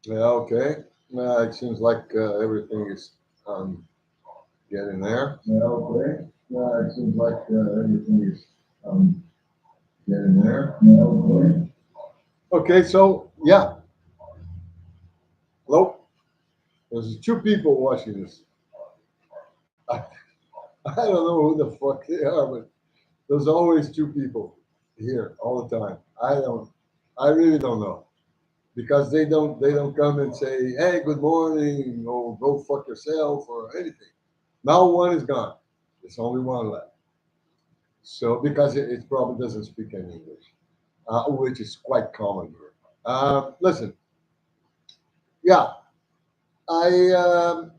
Yeah, okay. It seems like everything is getting there. Yeah, okay. It seems like everything is um, getting there. Yeah, okay. Okay, so yeah. Hello? There's two people watching this. I, I don't know who the fuck they are, but there's always two people here all the time. I really don't know. Because they don't come and say, hey, good morning, or go fuck yourself or anything. Now one is gone. There's only one left. So because it probably doesn't speak any English, which is quite common here. Listen, yeah, I um,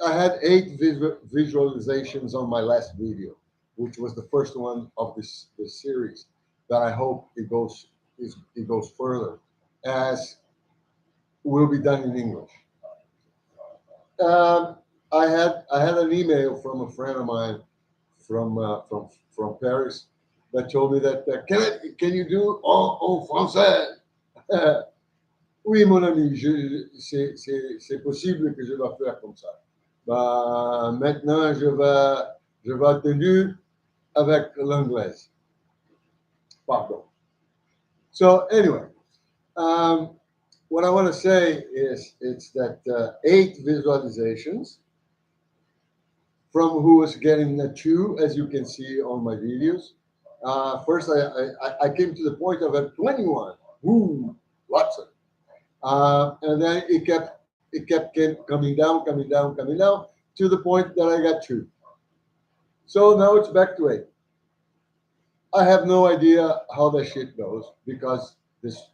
I had 8 visualizations on my last video, which was the first one of this series. That I hope it goes further, as will be done in English. Um, I had an email from a friend of mine from Paris that told me that can you do en français? Oui, mon ami, c'est possible que je dois faire comme ça. Bah, maintenant, je vais tenir avec l'anglaise. Pardon. So anyway, um, what I want to say is it's that 8 visualizations from who was getting a 2, as you can see on my videos. First, I came to the point of a 21. Woo, lots of. And then it kept coming down, coming down, coming down to the point that I got 2. So now it's back to 8. I have no idea how that shit goes because this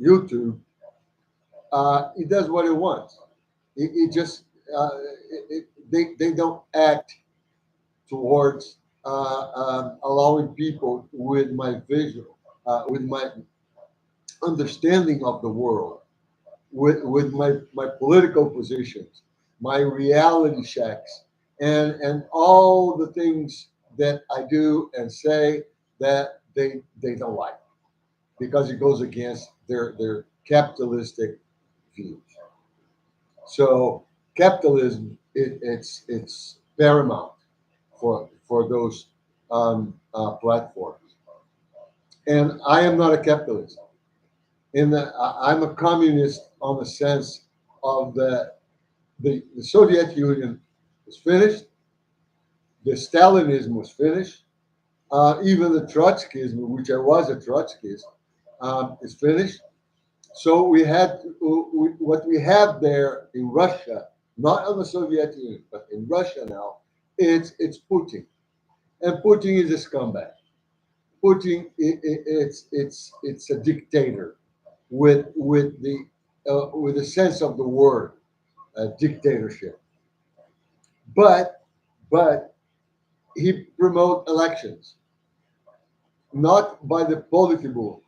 YouTube, it does what it wants. It just they don't act towards allowing people with my visual, with my understanding of the world, with my political positions, my reality checks, and all the things that I do and say that they don't like because it goes against their capitalistic views. So capitalism, it's paramount for those platforms. And I am not a capitalist. I'm a communist on the sense of the Soviet Union was finished, the Stalinism was finished, even the Trotskyism, which I was a Trotskyist, is finished. So what we have there in Russia, not on the Soviet Union, but in Russia now, it's Putin, and Putin is a scumbag. Putin, it's a dictator with the sense of the word, dictatorship. But but he promote elections not by the Politburo,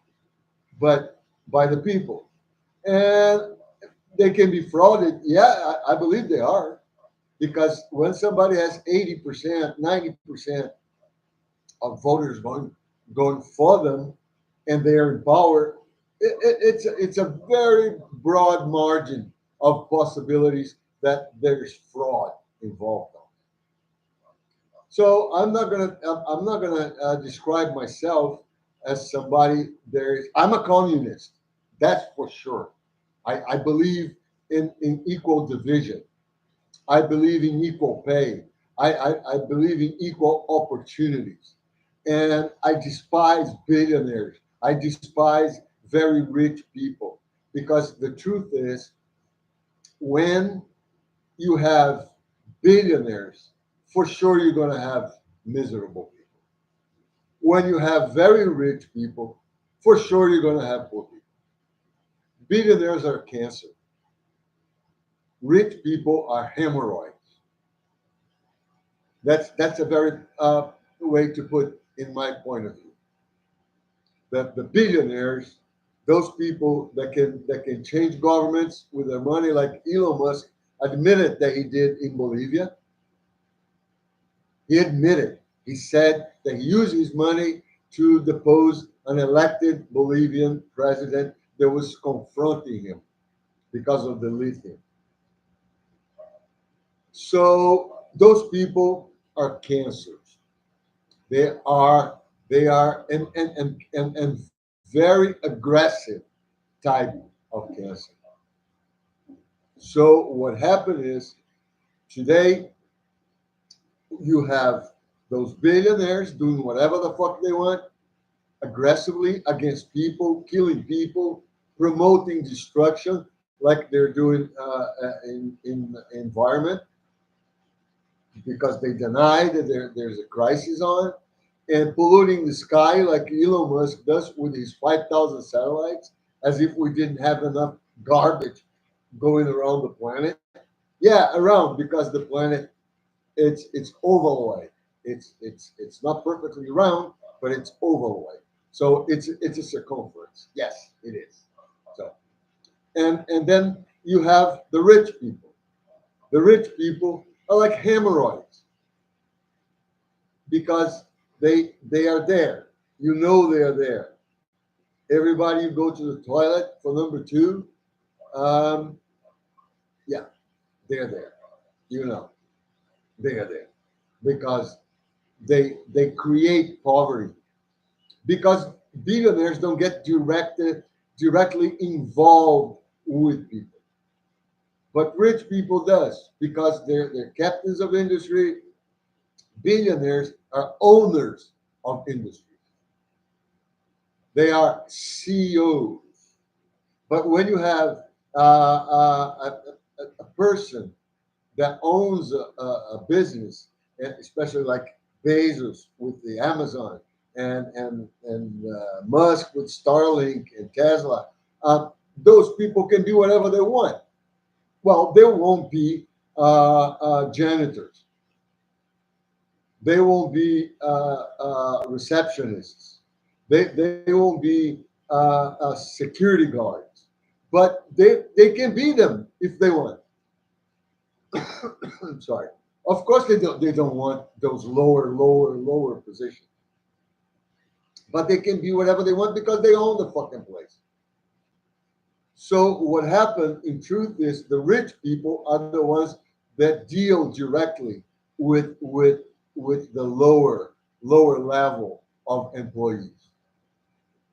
but by the people, and they can be frauded. Yeah, I believe they are, because when somebody has 80%, 90% of voters going for them, and they are in power, it's a very broad margin of possibilities that there's fraud involved. So I'm not gonna describe myself as somebody there is. I'm a communist, that's for sure. I believe in equal division. I believe in equal pay. I believe in equal opportunities. And I despise billionaires. I despise very rich people, because the truth is, when you have billionaires, for sure you're going to have miserable people. When you have very rich people, for sure you're going to have poor people. Billionaires are cancer. Rich people are hemorrhoids. That's a very way to put in my point of view. That the billionaires, those people that can change governments with their money, like Elon Musk admitted that he did in Bolivia. He admitted, he said that he used his money to depose an elected Bolivian president that was confronting him. because of the lithium. So those people are cancers. They are and very aggressive type of cancer. So what happened is today you have those billionaires doing whatever the fuck they want aggressively against people, killing people, promoting destruction like they're doing in the environment because they deny that there's a crisis on, and polluting the sky like Elon Musk does with his 5,000 satellites, as if we didn't have enough garbage going around the planet. Yeah, around, because the planet it's ovaloid. It's not perfectly round, but it's ovaloid. So it's a circumference. Yes, it is. So and then you have the rich people. The rich people are like hemorrhoids because they are there. You know they are there. Everybody you go to the toilet for number two, um, yeah, they're there. You know, they are there because they create poverty because billionaires don't get directly involved with people, but rich people does because they're captains of industry. Billionaires are owners of industry. They are CEOs. But when you have a person that owns a business, especially like Bezos with the Amazon and Musk with Starlink and Tesla, those people can do whatever they want. Well, there won't be janitors. They won't be receptionists. They won't be security guards. But they can be them if they want. I'm sorry. Of course, they don't want those lower positions. But they can be whatever they want because they own the fucking place. So what happened in truth is the rich people are the ones that deal directly with the lower level of employees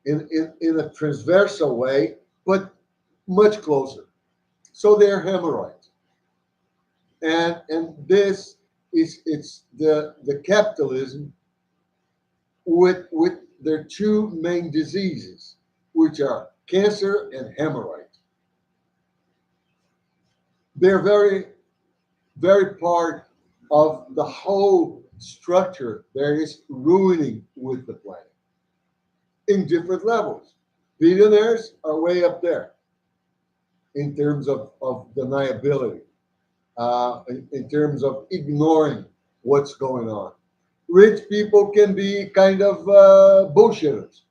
in a transversal way, but much closer. So they're hemorrhoids. And this is it's the capitalism with their two main diseases, which are cancer and hemorrhoids. They're very part of the whole structure that is ruining with the planet in different levels. Billionaires are way up there in terms of deniability, in terms of ignoring what's going on. Rich people can be kind of bullshitters.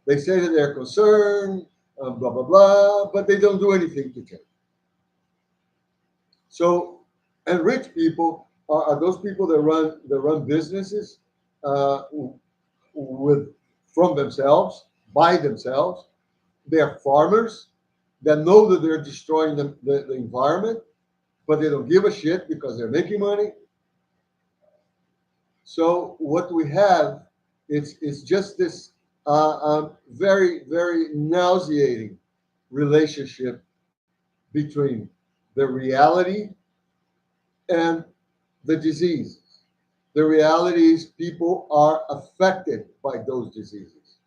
They say that they're concerned, blah, blah, blah, but they don't do anything to change. So, and rich people are those people that run businesses with from themselves, by themselves. They're farmers that know that they're destroying the environment, but they don't give a shit because they're making money. So what we have is just this very nauseating relationship between the reality and the diseases. The reality is people are affected by those diseases.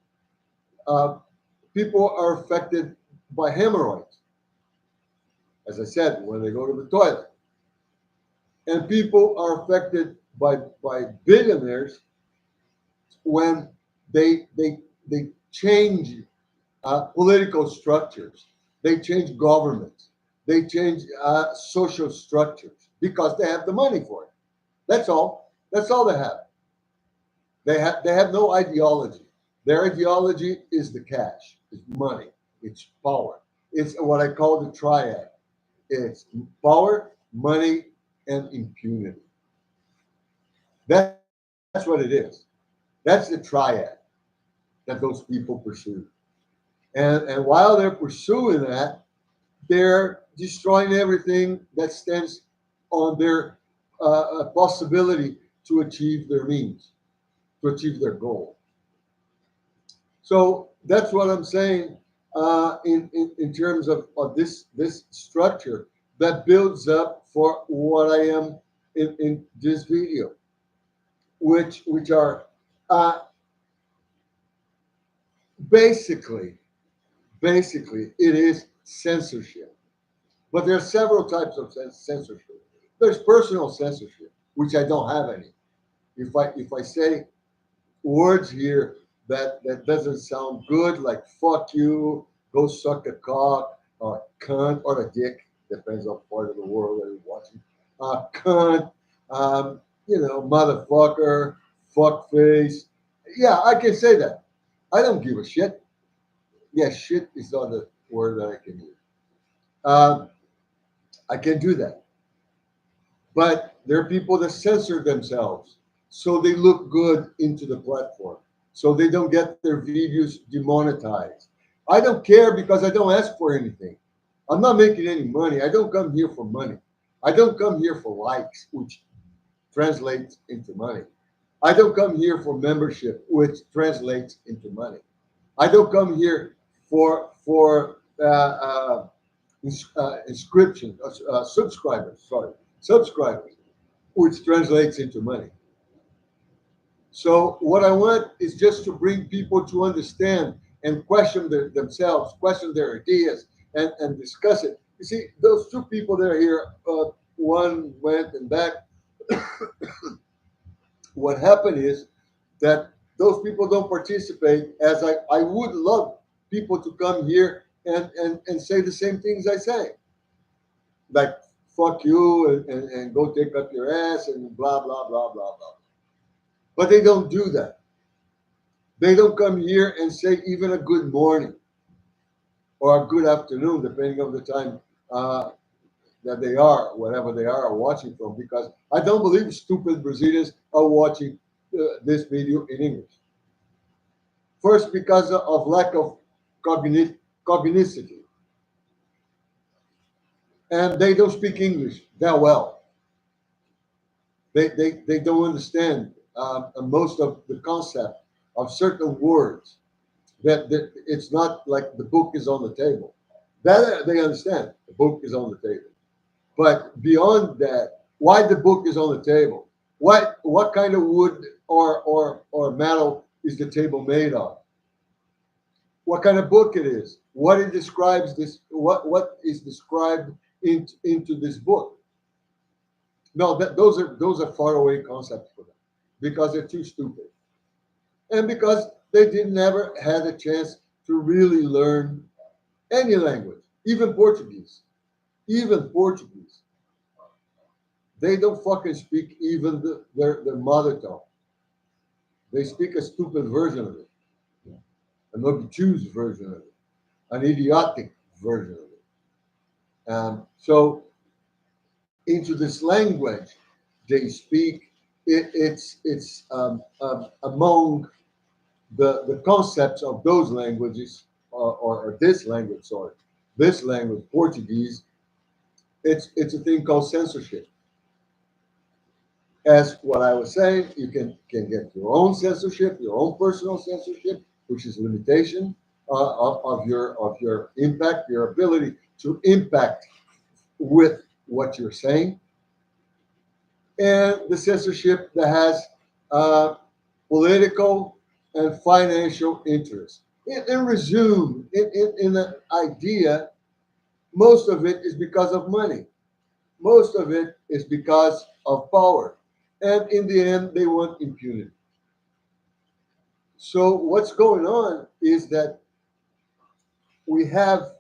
People are affected by hemorrhoids, as I said, when they go to the toilet. And people are affected by billionaires when they change political structures, they change governments, they change social structures because they have the money for it. That's all. That's all they have. They have no ideology. Their ideology is the cash, it's money, it's power. It's what I call the triad. It's power, money, and impunity. That's what it is. That's the triad that those people pursue. And while they're pursuing that, they're destroying everything that stands on their possibility to achieve their means, to achieve their goal. So that's what I'm saying in terms of this structure that builds up for what I am in this video, which are basically it is censorship. But there are several types of censorship. There's personal censorship, which I don't have any. If I say words here that doesn't sound good, like fuck you, go suck a cock, or cunt, or a dick, depends on part of the world that you're watching. Cunt, motherfucker, fuckface. Yeah, I can say that. I don't give a shit. Yeah, shit is not the word that I can use. I can do that. But there are people that censor themselves so they look good into the platform, so they don't get their videos demonetized. I don't care because I don't ask for anything. I'm not making any money. I don't come here for money. I don't come here for likes, which translates into money. I don't come here for membership, which translates into money. I don't come here for subscribers, which translates into money. So what I want is just to bring people to understand and question themselves, question their ideas, and discuss it. You see, those two people that are here, one went and back. What happened is that those people don't participate, as I would love people to come here and say the same things I say. Like, fuck you, and go take up your ass, and blah, blah, blah, blah, blah. But they don't do that. They don't come here and say even a good morning or a good afternoon, depending on the time that they are, wherever they are watching from, because I don't believe stupid Brazilians are watching this video in English. First, because of lack of cognicity. And they don't speak English that well. They don't understand most of the concept of certain words. That it's not like the book is on the table. That they understand. The book is on the table. But beyond that, why the book is on the table? What kind of wood or metal is the table made of? What kind of book it is? What it describes this? What is described into this book? No, those are faraway concepts for them because they're too stupid, and because they never had a chance to really learn any language, even Portuguese. Even Portuguese. They don't fucking speak even their mother tongue. They speak a stupid version of it, an obtuse version of it, an idiotic version of it. So into this language they speak, it's among the concepts of those languages, or this language, sorry, this language, Portuguese, it's a thing called censorship. As what I was saying, you can get your own censorship, your own personal censorship, which is limitation of your impact, your ability to impact with what you're saying, and the censorship that has political and financial interests. In resume, in the idea, most of it is because of money. Most of it is because of power. And in the end, they want impunity. So what's going on is that we have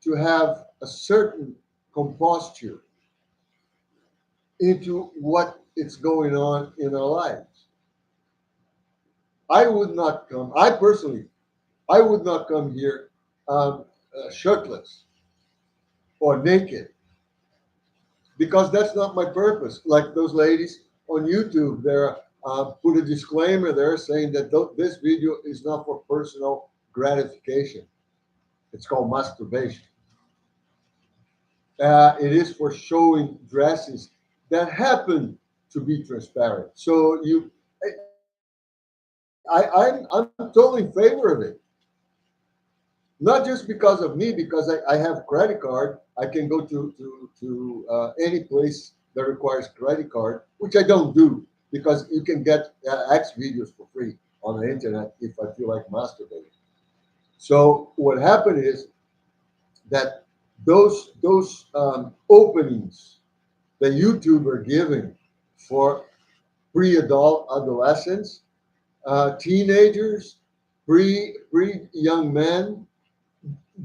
to have a certain composture into what is going on in our lives. I would not come, I personally, I would not come here shirtless or naked, because that's not my purpose. Like those ladies on YouTube, they're put a disclaimer there saying that this video is not for personal gratification. It's called masturbation. It is for showing dresses that happen to be transparent. So I'm totally in favor of it. Not just because of me, because I have credit card. I can go to any place that requires credit card, which I don't do because you can get X videos for free on the internet if I feel like masturbating. So what happened is that those openings that YouTube are giving for pre-adult adolescents, teenagers, pre young men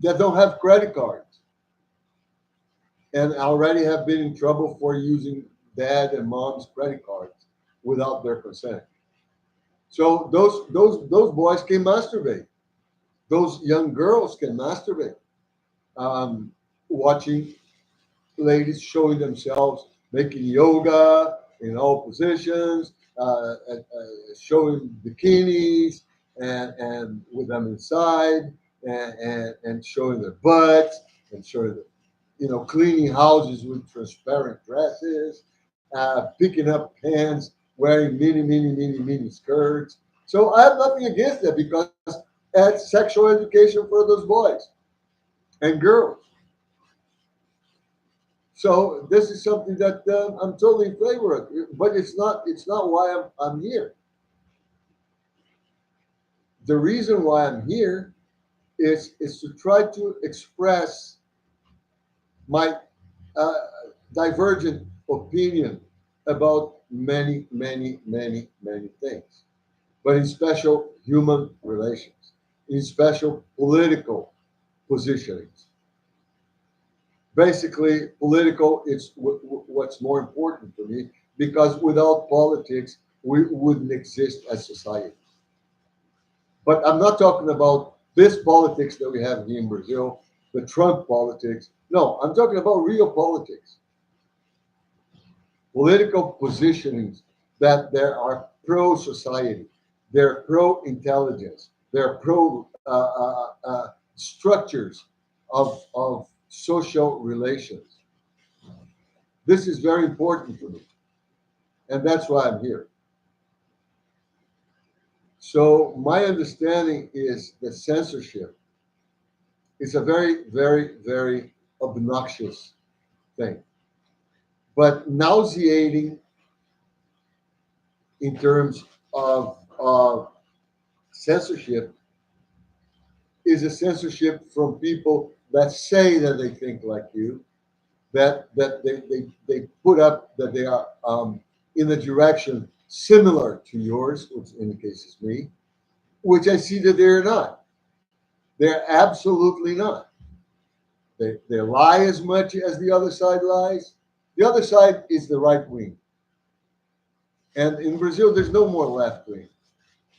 that don't have credit cards and already have been in trouble for using dad and mom's credit cards without their consent. So those boys can masturbate. Those young girls can masturbate, um, watching ladies showing themselves making yoga in all positions, showing bikinis and with them inside, and showing their butts and showing the, cleaning houses with transparent dresses, picking up pants, wearing mini skirts. So I have nothing against that because that's sexual education for those boys and girls. So this is something that I'm totally in favor of, but it's not why I'm here. The reason why I'm here is to try to express my uh, divergent opinion about many things, but in special human relations, in special political positionings. Basically, political is what's more important for me because without politics, we wouldn't exist as society. But I'm not talking about this politics that we have here in Brazil, the Trump politics. No, I'm talking about real politics, political positionings that there are pro society, they're pro intelligence, they're pro structures of social relations. This is very important for me, and that's why I'm here. So my understanding is that censorship is a very obnoxious thing, but nauseating in terms of censorship is a censorship from people that say that they think like you, that they put up that they are in a direction similar to yours, which in the case is me, which I see that they're not. They're absolutely not. They lie as much as the other side lies. The other side is the right wing. And in Brazil, there's no more left wing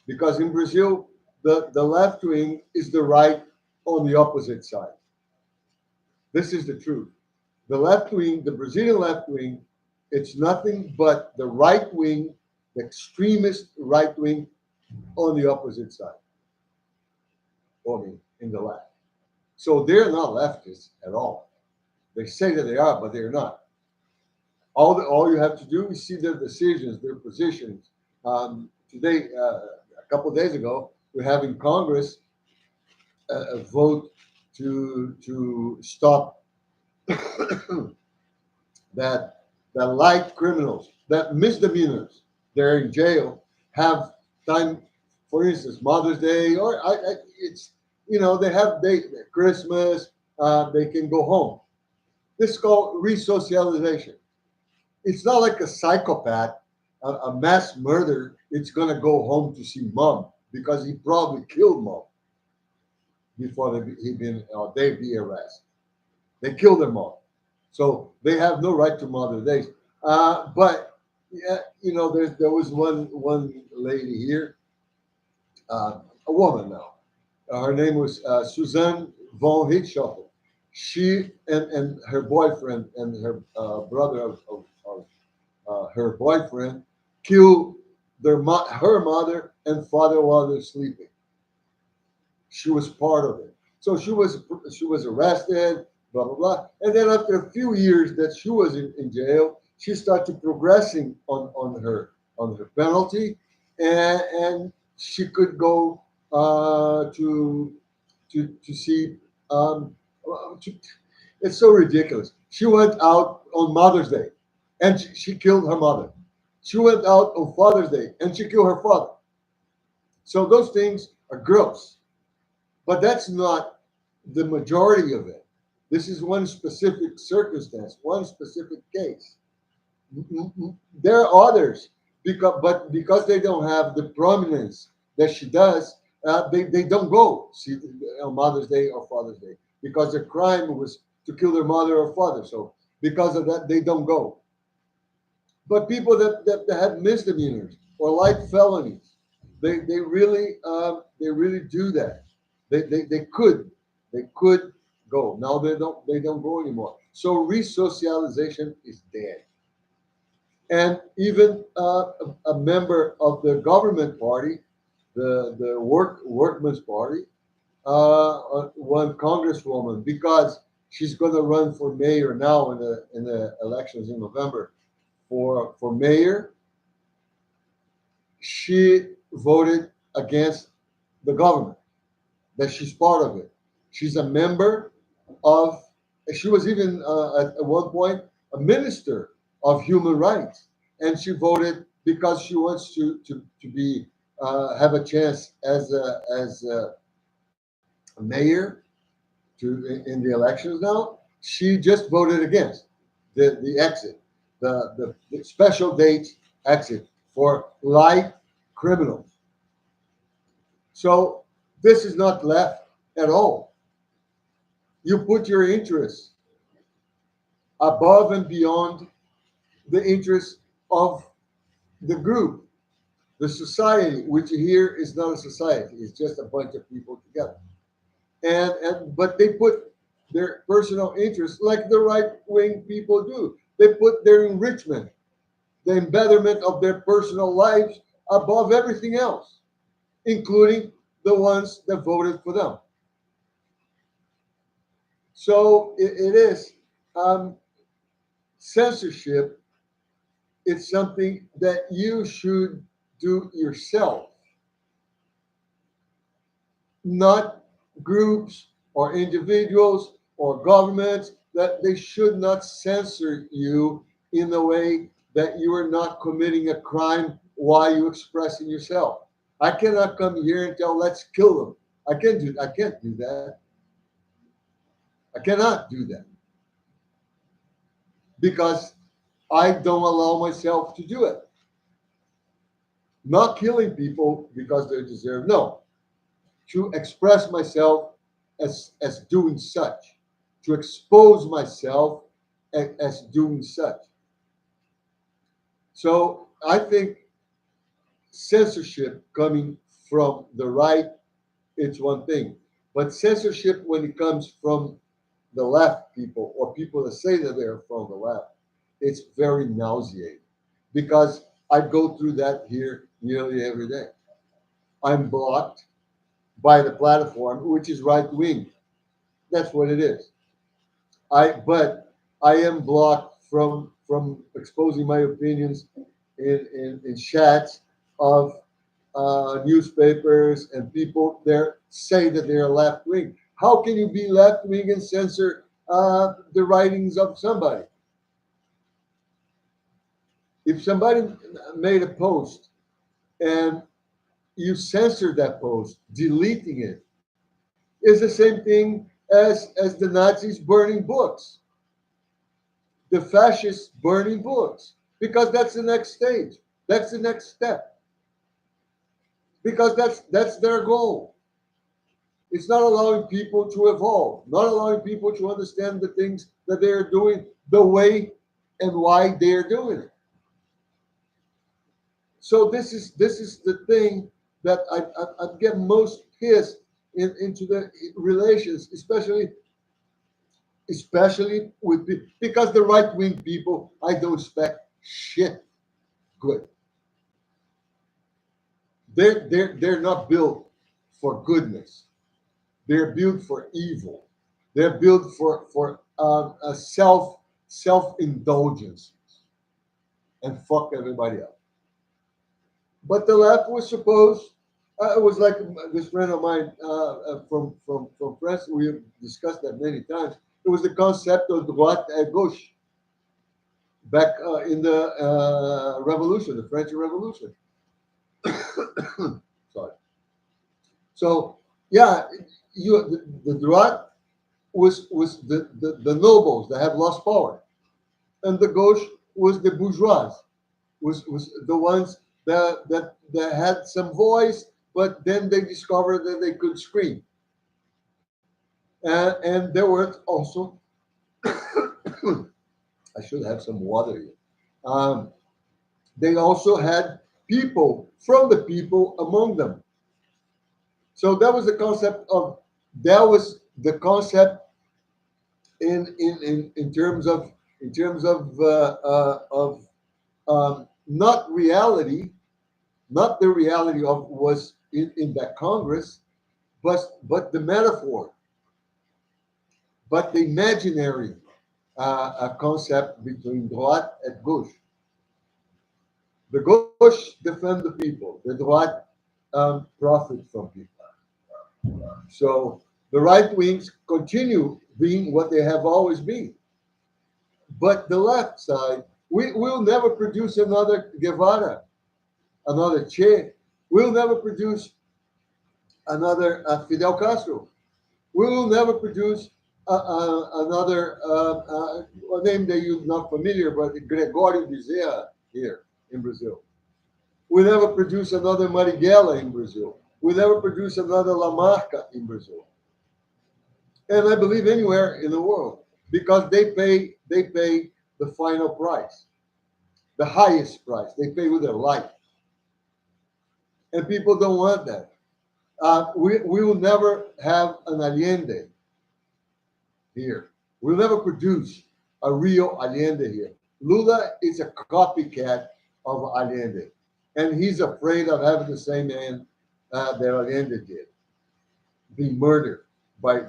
because in Brazil, the left wing is the right on the opposite side. This is the truth. The left wing, the Brazilian left wing, it's nothing but the right wing, the extremist right wing on the opposite side, or me, in the left. So they're not leftists at all. They say that they are, but they're not. All you have to do is see their decisions, their positions. Today, a couple of days ago, we have in Congress a vote to stop that light criminals, that misdemeanors, they're in jail, have time. For instance, Mother's Day, or it's they have Christmas, they can go home. This is called resocialization. It's not like a psychopath, a mass murderer. It's gonna go home to see mom because he probably killed mom before they be arrested. They killed their mom, so they have no right to Mother's Day. But yeah, there was one lady here, a woman now. Her name was Suzanne von Richthofen. She and her boyfriend and her brother of her boyfriend killed her mother and father while they're sleeping. She was part of it. So she was arrested, blah, blah, blah. And then after a few years that she was in jail, she started progressing on her penalty, and she could go to see. To, it's so ridiculous. She went out on Mother's Day, and she killed her mother. She went out on Father's Day, and she killed her father. So those things are gross, but that's not the majority of it. This is one specific circumstance, one specific case. There are others, because they don't have the prominence that she does, they don't go see on Mother's Day or Father's Day because their crime was to kill their mother or father. So because of that, they don't go. But people that have misdemeanors or light felonies, they really do that. They could go. Now they don't go anymore. So resocialization is dead. And even a member of the government party, the workman's party, one congresswoman, because she's going to run for mayor now in the elections in November for mayor. She voted against the government, that she's part of it. She's a member of. She was even at one point a minister of human rights, and she voted because she wants to be have a chance as a mayor in the elections now. She just voted against the exit, the special date exit for light criminals. So this is not left at all. You put your interests above and beyond the interests of the group, the society, which here is not a society, it's just a bunch of people together. But they put their personal interests, like the right wing people do. They put their enrichment, the embetterment of their personal lives above everything else, including the ones that voted for them. So it is censorship. It's something that you should do yourself, not groups or individuals or governments. That they should not censor you in the way that you are not committing a crime while you expressing yourself. I cannot come here and tell let's kill them. I can't do that. I cannot do that because I don't allow myself to do it. Not killing people because they deserve, no. To express myself as doing such, to expose myself as doing such. So I think censorship coming from the right, it's one thing. But censorship when it comes from the left people or people that say that they're from the left, it's very nauseating because I go through that here nearly every day. I'm blocked by the platform, which is right wing. That's what it is. But I am blocked from exposing my opinions in chats of newspapers and people there say that they're left wing. How can you be left wing and censor the writings of somebody? If somebody made a post and you censor that post, deleting it is the same thing as the Nazis burning books, the fascists burning books, because that's the next stage. That's the next step. Because that's their goal. It's not allowing people to evolve, not allowing people to understand the things that they are doing, the way and why they are doing it. So this is the thing that I get most pissed into the relations, especially with because the right wing people, I don't expect shit good. They're not built for goodness. They're built for evil. They're built for a self-indulgence and fuck everybody else. But the left was supposed. It was like this friend of mine from France. We have discussed that many times. It was the concept of droite et gauche back in the Revolution, the French Revolution. Sorry. So yeah, the droite was the nobles that have lost power, and the gauche was the bourgeois, was the ones that had some voice, but then they discovered that they could scream, and there were also I should have some water here. They also had people from the people among them. So that was the concept of in terms of not reality, not the reality of was in that Congress, but the metaphor, but the imaginary concept between droite and gauche. The gauche defend the people, the droite profit from people. So the right wings continue being what they have always been. But the left side, we will never produce another Guevara, another Che. We'll never produce another Fidel Castro. We will never produce another a name that you're not familiar, but Gregorio Bezerra here in Brazil. We'll never produce another Marighella in Brazil. We'll never produce another Lamarca in Brazil. And I believe anywhere in the world, because they pay the final price, the highest price. They pay with their life. And people don't want that. We will never have an Allende here. We'll never produce a real Allende here. Lula is a copycat of Allende, and he's afraid of having the same end that Allende did, being murdered by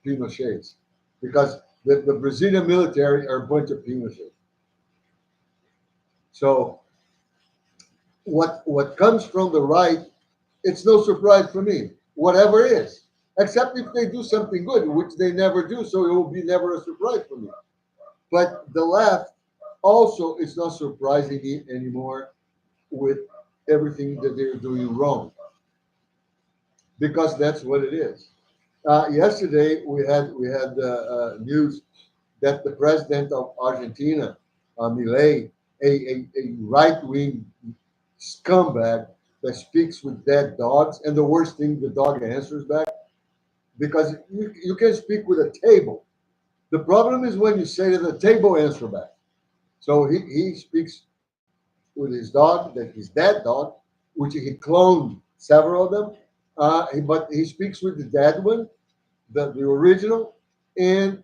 Pinochets, because the Brazilian military are a bunch of Pinochets. So what comes from the right, it's no surprise for me, whatever it is, except if they do something good, which they never do, so it will be never a surprise for me. But the left also is not surprising me anymore with everything that they're doing wrong, because that's what it is. Yesterday we had news that the president of Argentina, Milei, a right-wing scumbag that speaks with dead dogs, and the worst thing, the dog answers back, because you can speak with a table. The problem is when you say to the table, answer back. So he speaks with his dog, that his dead dog, which he cloned several of them, but he speaks with the dead one, the original, and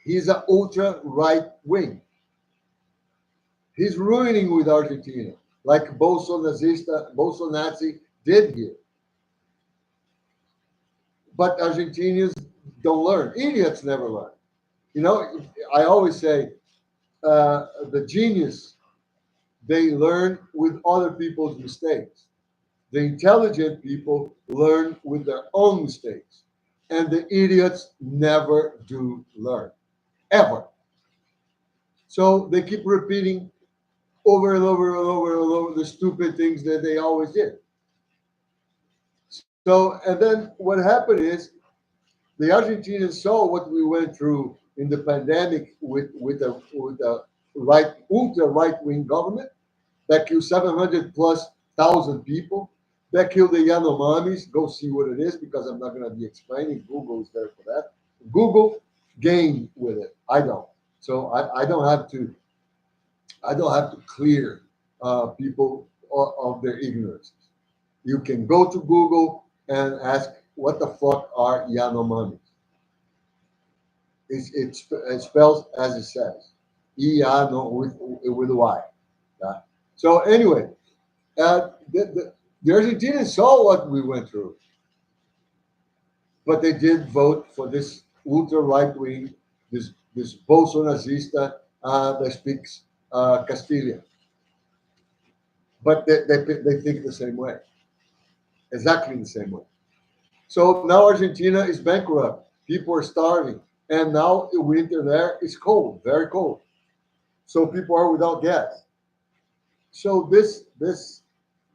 he's an ultra right wing. He's ruining with Argentina, like Bolsonazi did here. But Argentinians don't learn. Idiots never learn. You know, I always say the genius, they learn with other people's mistakes. The intelligent people learn with their own mistakes. And the idiots never do learn, ever. So they keep repeating over and over and over and over the stupid things that they always did. So, and then what happened is the Argentinians saw what we went through in the pandemic with a ultra right wing government that killed 700,000+ people, that killed the Yanomamis. Go see what it is, because I'm not going to be explaining. Google is there for that. Google gained with it. I don't. So I don't have to. I don't have to clear people of their ignorance. You can go to Google and ask, what the fuck are Yanomamis? It spells as it says. Yano with a Y. Yeah. So anyway, the Argentinians saw what we went through, but they did vote for this ultra right wing, this Bolsonarista that speaks Castilian. But they think the same way, exactly the same way. So now Argentina is bankrupt. People are starving. And now the winter there is cold, very cold. So people are without gas. So this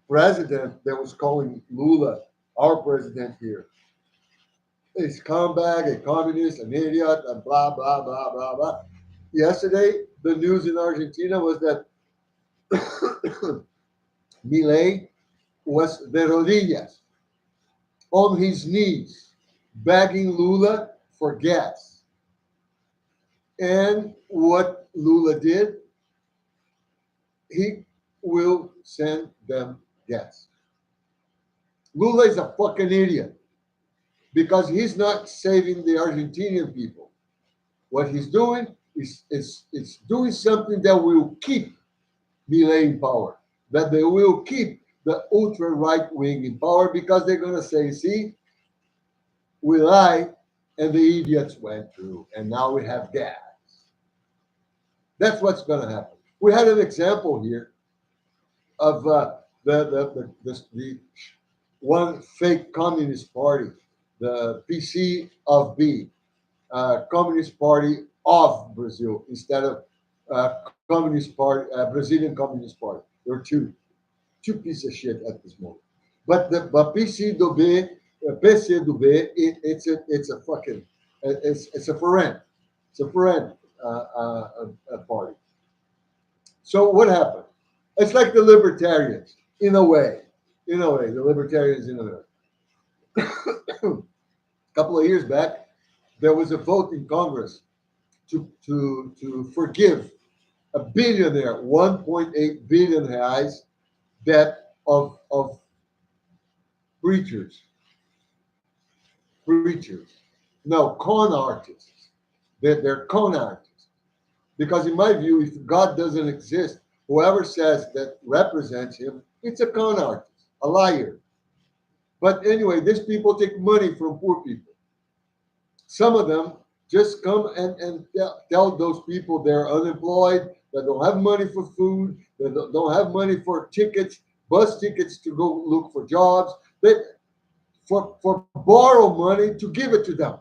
president that was calling Lula, our president here, a scumbag, a communist, an idiot, and blah, blah, blah, blah, blah. Yesterday, the news in Argentina was that Milei was de rodillas, on his knees, begging Lula for gas. And what Lula did, he will send them gas. Lula is a fucking idiot because he's not saving the Argentinian people. What he's doing is doing something that will keep Milei in power, that they will keep the ultra right wing in power because they're going to say, see, we lied and the idiots went through and now we have gas. That's what's going to happen. We had an example here of the one fake communist party, the PC of B, Communist Party of Brazil, instead of Communist Party, Brazilian Communist Party. There are two pieces of shit at this moment. But the PC do B, PC do B, it's a fucking, it's a foreign, party. So what happened? It's like the libertarians, in a way, the libertarians in a way. A couple of years back, there was a vote in Congress to forgive a billionaire, 1.8 billion reais debt of preachers. No, con artists. They're con artists. Because in my view, if God doesn't exist, whoever says that represents him, it's a con artist, a liar. But anyway, these people take money from poor people. Some of them just come and tell those people they're unemployed, that don't have money for food, that don't have money for tickets, bus tickets to go look for jobs, for borrow money to give it to them.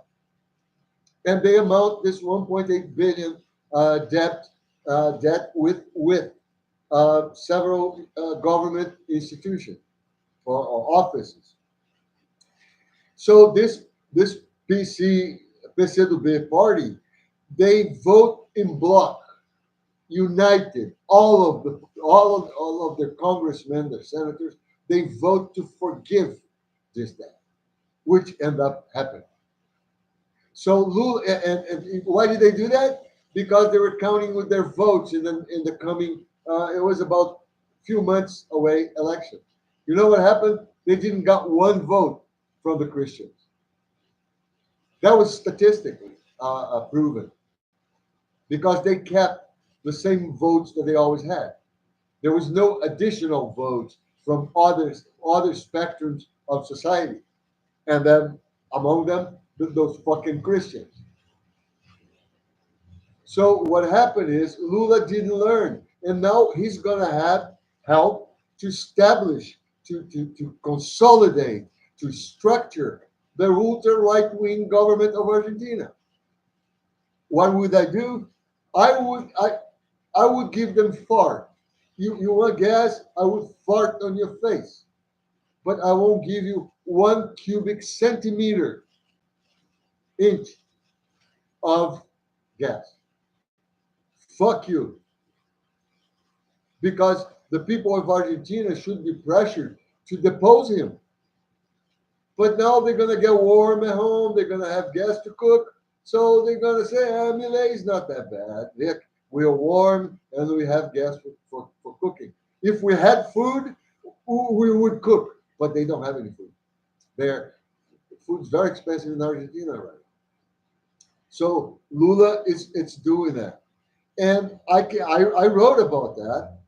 And they amount this 1.8 billion debt with several government institutions or offices. So this PCdoB party, they vote in bloc, united. All of their congressmen, their senators, they vote to forgive this debt, which end up happening. So Lula, and why did they do that? Because they were counting with their votes in the coming. It was about a few months away election. You know what happened? They didn't got one vote from the Christians. That was statistically proven because they kept the same votes that they always had. There was no additional votes from other spectrums of society, and then among them those fucking Christians. So what happened is Lula didn't learn, and now he's gonna have help to establish, to consolidate, to structure the ultra right-wing government of Argentina. What would I do? I would give them fart. You want gas? I would fart on your face, but I won't give you 1 cubic centimeter inch of gas. Fuck you. Because the people of Argentina should be pressured to depose him. But now they're going to get warm at home. They're going to have gas to cook. So they're going to say, Milei is not that bad. Look, we're warm and we have gas for cooking. If we had food, we would cook. But they don't have any food. Food's very expensive in Argentina right now. So Lula it's doing that. And I wrote about that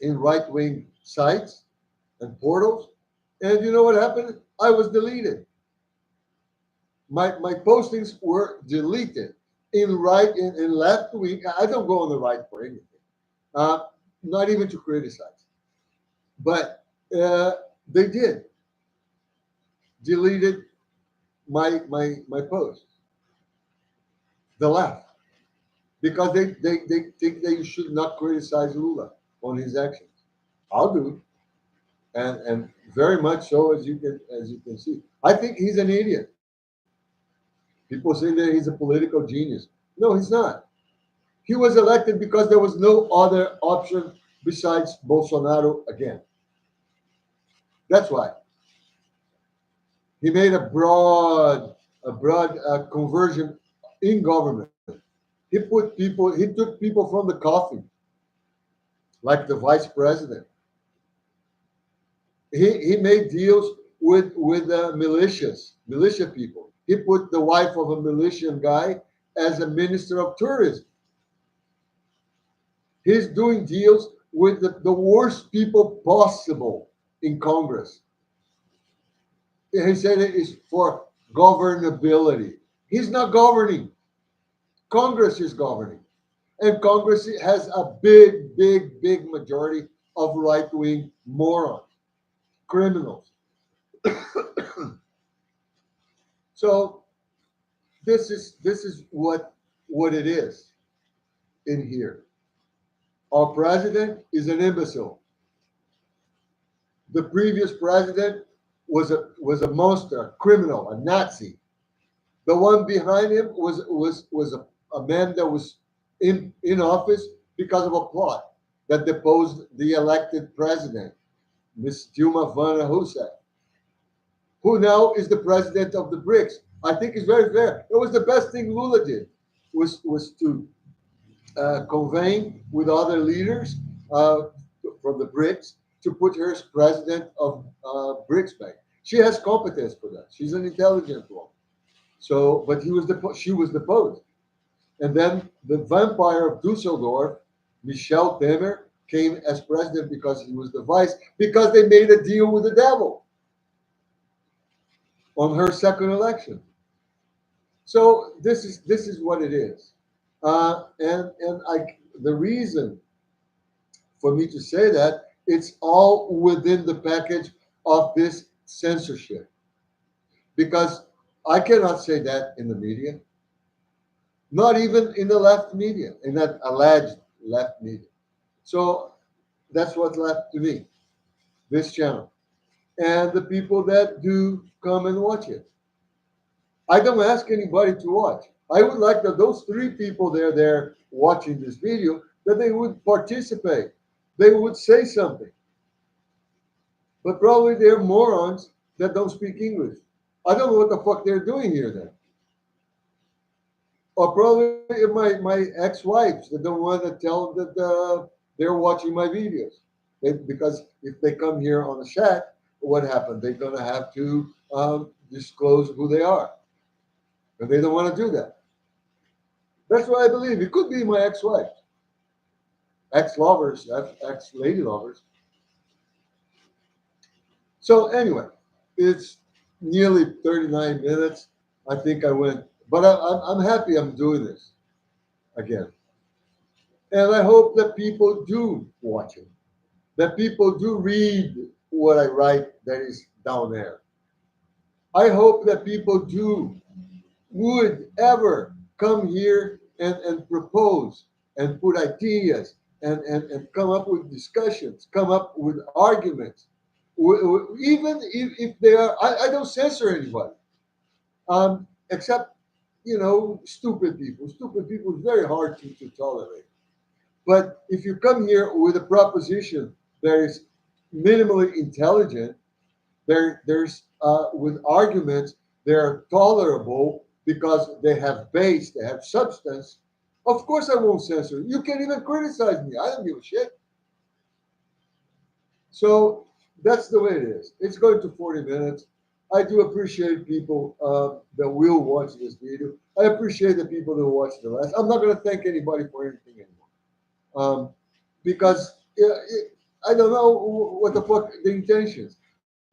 in right-wing sites and portals. And you know what happened? I was deleted. My postings were deleted in left wing. I don't go on the right for anything, uh, not even to criticize, but they did deleted my post, the left, because they think that you should not criticize Lula on his actions. I'll do, and very much so, as you can see. I think he's an idiot. People say that he's a political genius. No, he's not. He was elected because there was no other option besides Bolsonaro again. That's why he made a broad conversion in government. He took people from the coffin, like the vice president. He made deals with militia people. He put the wife of a militian guy as a minister of tourism. He's doing deals with the worst people possible in Congress. He said it is for governability. He's not governing. Congress is governing. And Congress has a big majority of right-wing morons, criminals. So this is what it is in here. Our president is an imbecile. The previous president was a monster, a criminal, a Nazi. The one behind him was a man that was in office because of a plot that deposed the elected president, Miss Dilma Vana Rousseff, who now is the president of the BRICS. I think it's very fair. It was the best thing Lula did, was to convene with other leaders from the BRICS to put her as president of BRICS Bank. She has competence for that. She's an intelligent woman. So, but she was deposed. And then the vampire of Dusseldorf, Michel Temer, came as president because he was the vice, because they made a deal with the devil on her second election. So this is what it is. The reason for me to say that, it's all within the package of this censorship. Because I cannot say that in the media, not even in the left media, in that alleged left media. So that's what's left to me, this channel, and the people that do come and watch it. I don't ask anybody to watch. I would like that those three people there watching this video, that they would participate. They would say something. But probably they're morons that don't speak English. I don't know what the fuck they're doing here then. Or probably my ex-wives that don't want to tell them that they're watching my videos. Because if they come here on the chat, what happened? They're going to have to disclose who they are. And they don't want to do that. That's what I believe. It could be my ex-wife, ex-lovers, ex-lady lovers. So anyway, it's nearly 39 minutes. I think I went, but I'm happy I'm doing this again. And I hope that people do watch it, that people do read what I write that is down there. I hope that people would ever come here and propose and put ideas and come up with discussions, come up with arguments. Even if they are, I don't censor anybody, except, stupid people. Stupid people is very hard to tolerate. But if you come here with a proposition that is minimally intelligent, there's with arguments, they're tolerable because they have base, they have substance. Of course, I won't censor. You can't even criticize me. I don't give a shit. So that's the way it is. It's going to 40 minutes. I do appreciate people that will watch this video. I appreciate the people that watch the last. I'm not going to thank anybody for anything anymore, because I don't know what the fuck the intentions.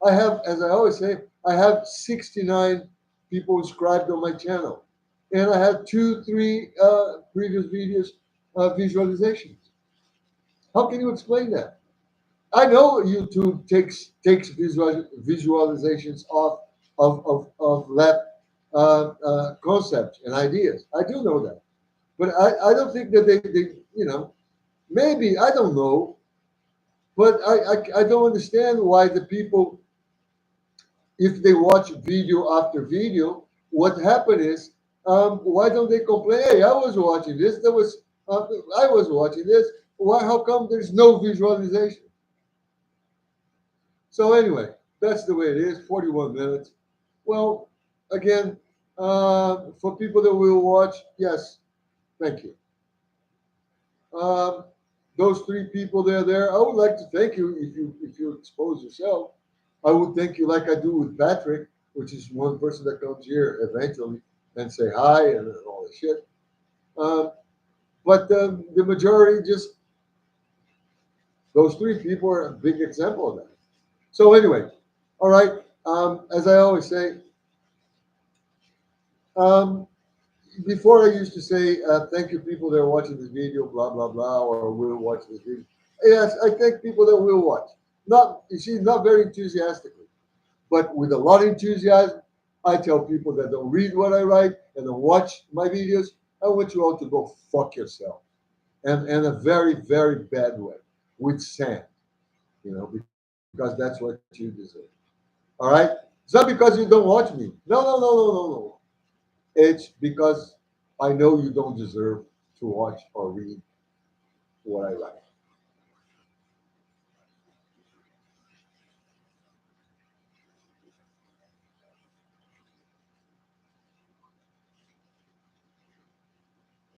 I have, as I always say, I have 69 people inscribed on my channel. And I had 2, 3 previous videos visualizations. How can you explain that? I know YouTube takes visualizations off of lab concepts and ideas. I do know that. But I don't think that they maybe, I don't know, but I don't understand why the people, if they watch video after video, what happened is, why don't they complain? Hey, I was watching this. I was watching this. Why? How come there's no visualization? So anyway, that's the way it is. 41 minutes. Well, again, for people that will watch, yes, thank you. Those 3 people that are there, I would like to thank you if you expose yourself. I would thank you like I do with Patrick, which is one person that comes here eventually and say hi and all this shit. But the majority, just those 3 people are a big example of that. So anyway, all right. As I always say, before I used to say, thank you people that are watching this video, blah, blah, blah, or will watch this video. Yes, I thank people that will watch. Not very enthusiastically, but with a lot of enthusiasm. I tell people that don't read what I write and don't watch my videos, I want you all to go fuck yourself. And in a very, very bad way, with sand, because that's what you deserve. All right? It's not because you don't watch me. No. It's because I know you don't deserve to watch or read what I write.